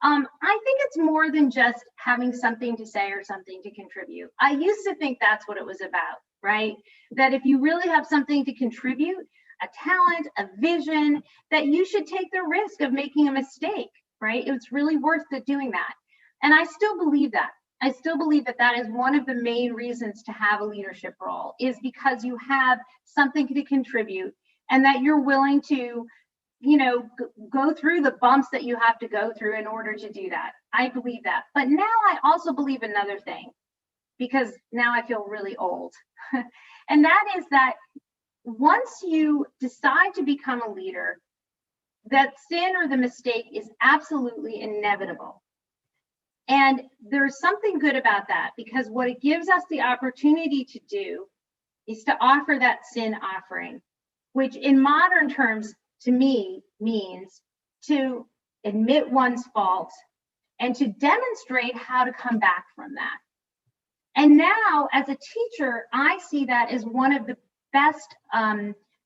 I think it's more than just having something to say or something to contribute. I used to think that's what it was about, right? That if you really have something to contribute, a talent, a vision, that you should take the risk of making a mistake, right? It's really worth it doing that. And I still believe that. I still believe that that is one of the main reasons to have a leadership role, is because you have something to contribute and that you're willing to, you know, go through the bumps that you have to go through in order to do that. I believe that. But now I also believe another thing, because now I feel really old. And that is that once you decide to become a leader, that sin or the mistake is absolutely inevitable. And there's something good about that, because what it gives us the opportunity to do is to offer that sin offering, which in modern terms to me means to admit one's fault and to demonstrate how to come back from that. And now as a teacher, I see that as one of the best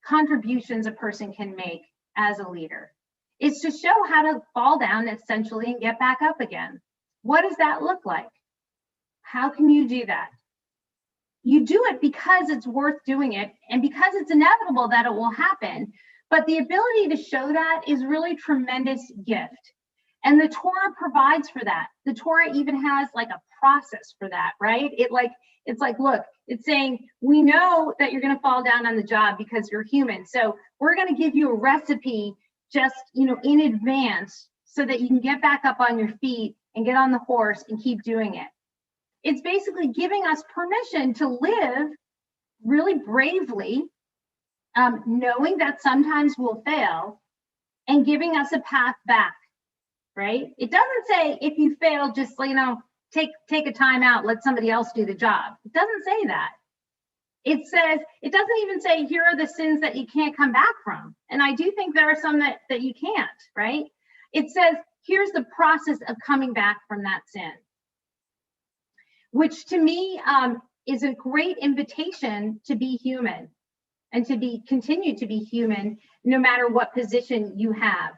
contributions a person can make as a leader, is to show how to fall down essentially and get back up again. What does that look like? How can you do that? You do it because it's worth doing it and because it's inevitable that it will happen. But the ability to show that is really tremendous gift. And the Torah provides for that. The Torah even has like a process for that, right? It's like, look, it's saying, we know that you're going to fall down on the job because you're human. So we're going to give you a recipe just, you know, in advance so that you can get back up on your feet and get on the horse and keep doing it. It's basically giving us permission to live really bravely, knowing that sometimes we'll fail, and giving us a path back, right? It doesn't say if you fail, just, you know, take a time out, let somebody else do the job. It doesn't say that. It says, it doesn't even say, here are the sins that you can't come back from. And I do think there are some that you can't, right? It says, here's the process of coming back from that sin, which to me is a great invitation to be human and to continue to be human no matter what position you have.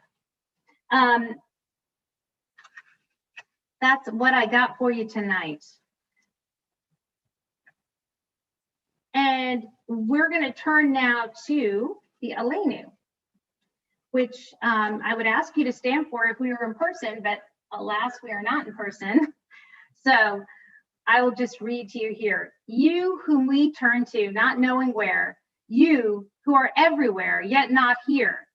That's what I got for you tonight. And we're going to turn now to the Aleinu, which I would ask you to stand for if we were in person, but alas, we are not in person. So I will just read to you here. You whom we turn to, not knowing where, you who are everywhere, yet not here,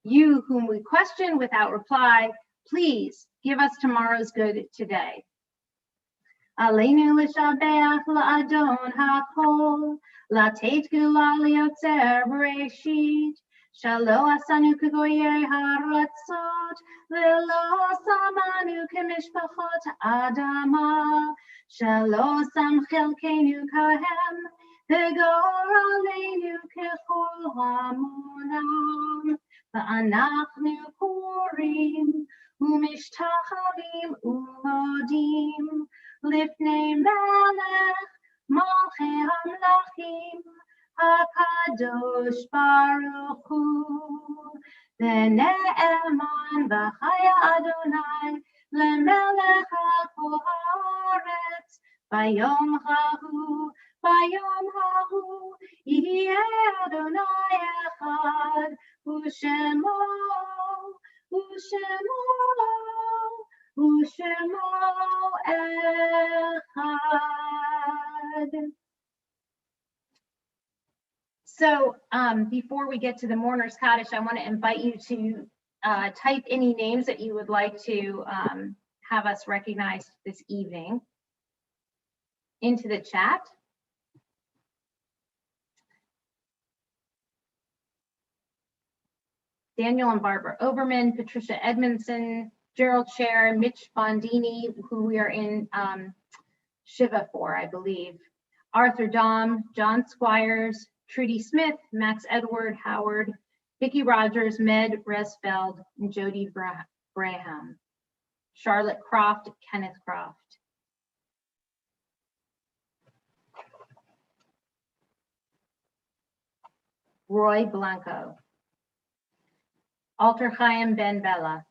you whom we question without reply, please give us tomorrow's good today. Aleinu l'shabeach la'adon ha'kol, la'teit gula li'yotzer b'reishit, shalo asanu k'goyei ha'ratzot, ve'lo samanu k'mishpachot adama, shalo sam chelkeinu kahem, ve'gor aleinu k'chol ha'monam, va'anachnu korim, u'mishtachavim u'modim, Lifnei Melech, Malchei Hamlachim, HaKadosh Baruch Hu, V'ne'eman v'chaya Adonai, Lemelech HaKol Haaretz, Bayom Hahu, Yihye Adonai Echad, U'shemo, U'shemo Echad. So before we get to the Mourner's Kaddish, I want to invite you to type any names that you would like to have us recognize this evening into the chat. Daniel and Barbara Oberman, Patricia Edmondson, Gerald Scher, Mitch Bondini, who we are in Shiva for, I believe, Arthur Dom, John Squires, Trudy Smith, Max Edward Howard, Vicki Rogers, Med Resfeld, and Jody Braham, Charlotte Croft, Kenneth Croft. Roy Blanco, Alter Chaim Ben Bella.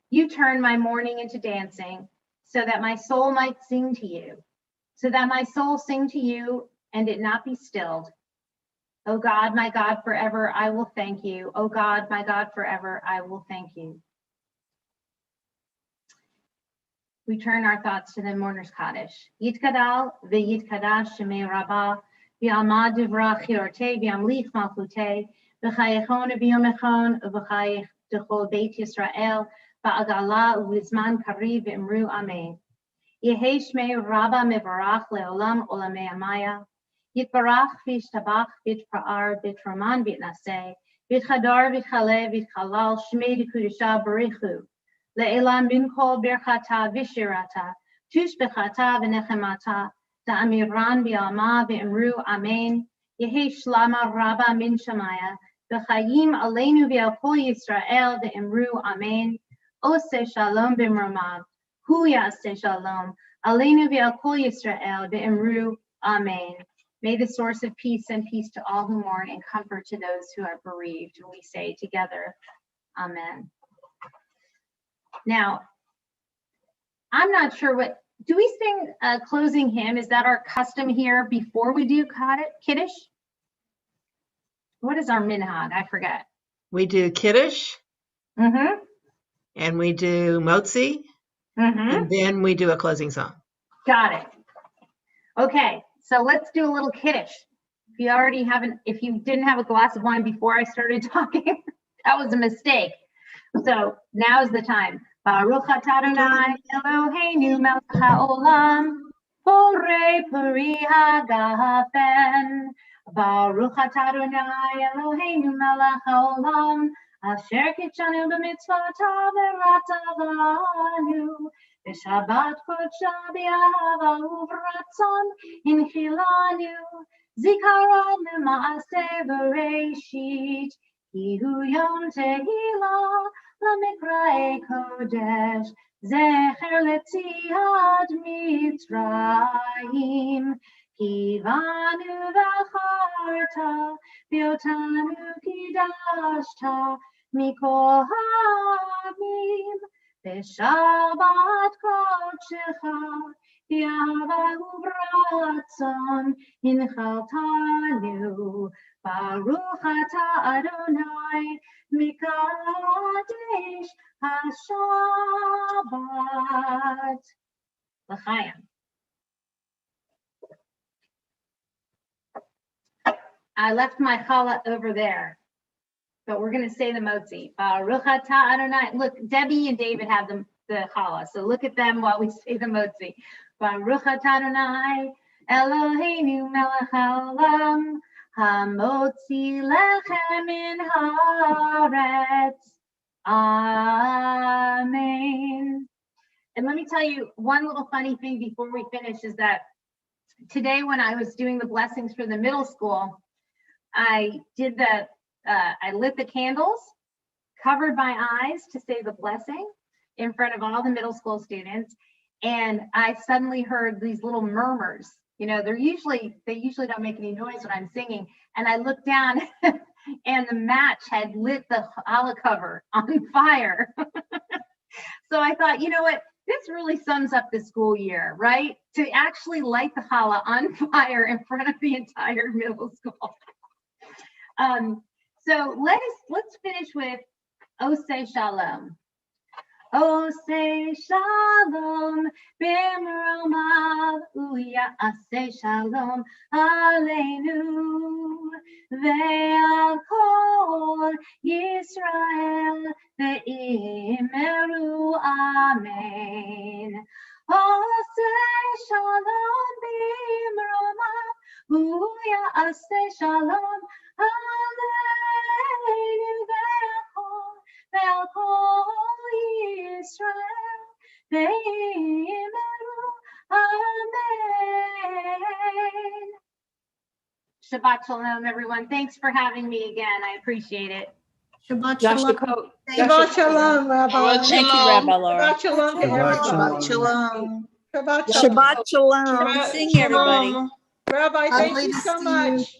You turn my mourning into dancing, so that my soul might sing to you, so that my soul sing to you and it not be stilled. O God, my God, forever I will thank you. O God, my God, forever I will thank you. We turn our thoughts to the Mourner's Kaddish. Yitkadal v'yitkadash shemei rabbah, v'yamad divrach yortei, v'yamlich malchutei, v'chayechon v'yomechon, v'chayech d'chol beit Yisrael, v'agala u'vizman kariv v'imru amen. Yehei shmei rabbah mevarach le'olam olamei amaya. Yitbarach v'yishtabach v'yitpra'ar v'yitraman v'yitnaseh, v'yitchadar v'yitchaleh v'yitchalal shmei d'kudusha barichu. Le'elam bin kol birchata v'shirata, tushbechata v'nechemata, ta'amiran v'yama v'imru amen. Yehi shlama rabba min shamaya, v'chayim aleinu v'al kol Yisrael v'imru amen. Ose shalom b'mramav, hu yaseh shalom, aleinu v'al kol Yisrael v'imru amen. May the source of peace send peace to all who mourn and comfort to those who are bereaved. We say together, amen. Now, I'm not sure do we sing a closing hymn? Is that our custom here before we do Kiddush? What is our minhag? I forget. We do Kiddush. Mm-hmm. And we do Motzi. Mm-hmm. And then we do a closing song. Got it. Okay, so let's do a little Kiddush. If you didn't have a glass of wine before I started talking, that was a mistake. So now is the time. Baruch atah Adonai Eloheinu melech haolam, borei peri hagafen. Baruch atah Adonai Eloheinu melech haolam, asher kitshanu b'mitzvotav v'ratavanu, v'shabbat kodsha b'ahava u'v'ratzon hinchilanu, zikaron l'maaseh v'reishit, ki hu yom tehillah, L'mikra'e kodesh, zecher letziat Mitzrayim, kivanu v'acharta, v'yotanu kidashta, mikol ha'amim, v'shabbat kodshecha, Yavahu B'ratzon Hinchaltanu. Baruch Atah Adonai Mikadesh HaShabbat. L'chaim. I left my challah over there, but we're going to say the motzi. Baruch atah Adonai. Look, Debbie and David have the challah, so look at them while we say the motzi. Baruch atah Adonai Eloheinu melech haolam hamotzi lechem min haaretz. Amen. And let me tell you one little funny thing before we finish is that today when I was doing the blessings for the middle school, I did I lit the candles, covered my eyes to say the blessing in front of all the middle school students. And I suddenly heard these little murmurs. You know, they usually don't make any noise when I'm singing. And I looked down and the match had lit the challah cover on fire. So I thought, you know what? This really sums up the school year, right? To actually light the challah on fire in front of the entire middle school. So let's finish with Oseh Shalom. Oseh Shalom b'mromav u'ya'aseh Shalom aleinu ve'al kol Yisrael ve'imeru amen. Oseh Shalom b'mromav u'ya'aseh Shalom aleinu ve'al kol Yisrael ve'imeru amen. Shabbat Shalom, everyone. Thanks for having me again. I appreciate it. Shabbat Shalom. Shabbat Shalom, Rabbi. Shabbat Thank you, Shalom. Rabbi Laura. Shabbat Shalom to everybody. Shabbat Shalom. Shabbat Shalom. Shabbat shalom. Sing, everybody. Rabbi, thank Lovely you to so see much.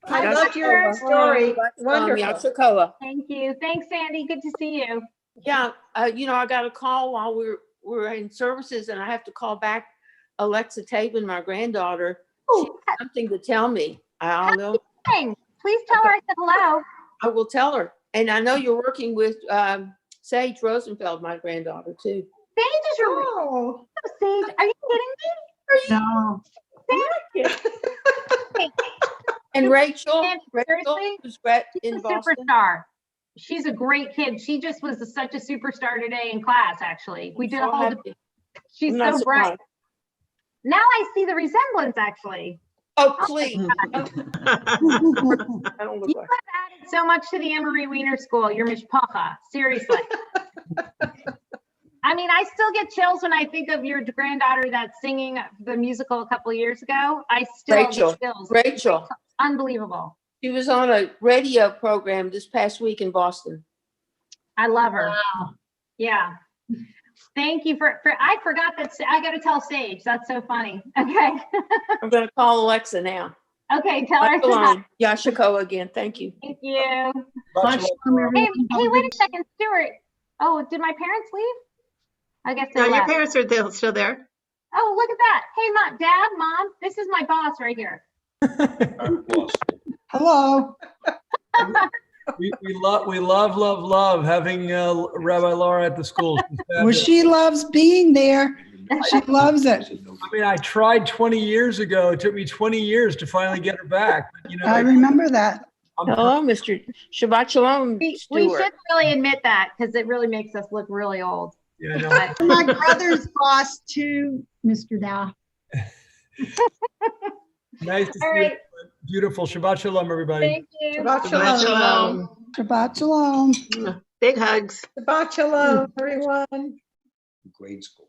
I My loved your pleasure. story. Wonderful. Wonderful. Thank you. Thanks, Sandy. Good to see you. Yeah, I got a call while we're in services, and I have to call back Alexa Tabin, my granddaughter. She has something to tell me. I'll know. Please tell her I said hello. I will tell her. And I know you're working with Sage Rosenfeld, my granddaughter, too. Sage is your Oh, Sage. Are you kidding me? No. Sage? And Rachel, Seriously? who's in She's a Boston. superstar. She's a great kid. She just was such a superstar today in class, actually. We did a whole debate. She's I'm not so bright. surprised. Now I see the resemblance, actually. Oh, please. You I don't look have like added so much to the Anne-Marie Wiener School. You're mishpacha. Seriously. I mean, I still get chills when I think of your granddaughter that's singing the musical a couple of years ago. I still Rachel. get chills. Rachel. Unbelievable. She was on a radio program this past week in Boston. I love her. Wow. Yeah. Thank you I forgot that. I got to tell Sage. That's so funny. Okay. I'm going to call Alexa now. Okay. Tell her. Shalom. Yashiko again. Thank you. Thank you. Shabbat Shalom, everyone. Hey, wait a second, Stuart. Oh, did my parents leave? I guess they No, your left. parents are still there. Oh, look at that. Hey, Dad, Mom, this is my boss right here. Hello. We love having Rabbi Laura at the school. Well, she loves being there. She loves it. I mean, I tried 20 years ago. It took me 20 years to finally get her back. But, I remember that. Hello, Mr. Shabbat Shalom, We Stuart. should really admit that because it really makes us look really old. Yeah, I know. My brother's boss too, Mr. Dow. Nice to see All right. you. Beautiful. Shabbat Shalom, everybody. Thank you. Shabbat Shabbat Shalom. Shalom. Shabbat Shalom. Big hugs. Shabbat Shalom, everyone. Grade school.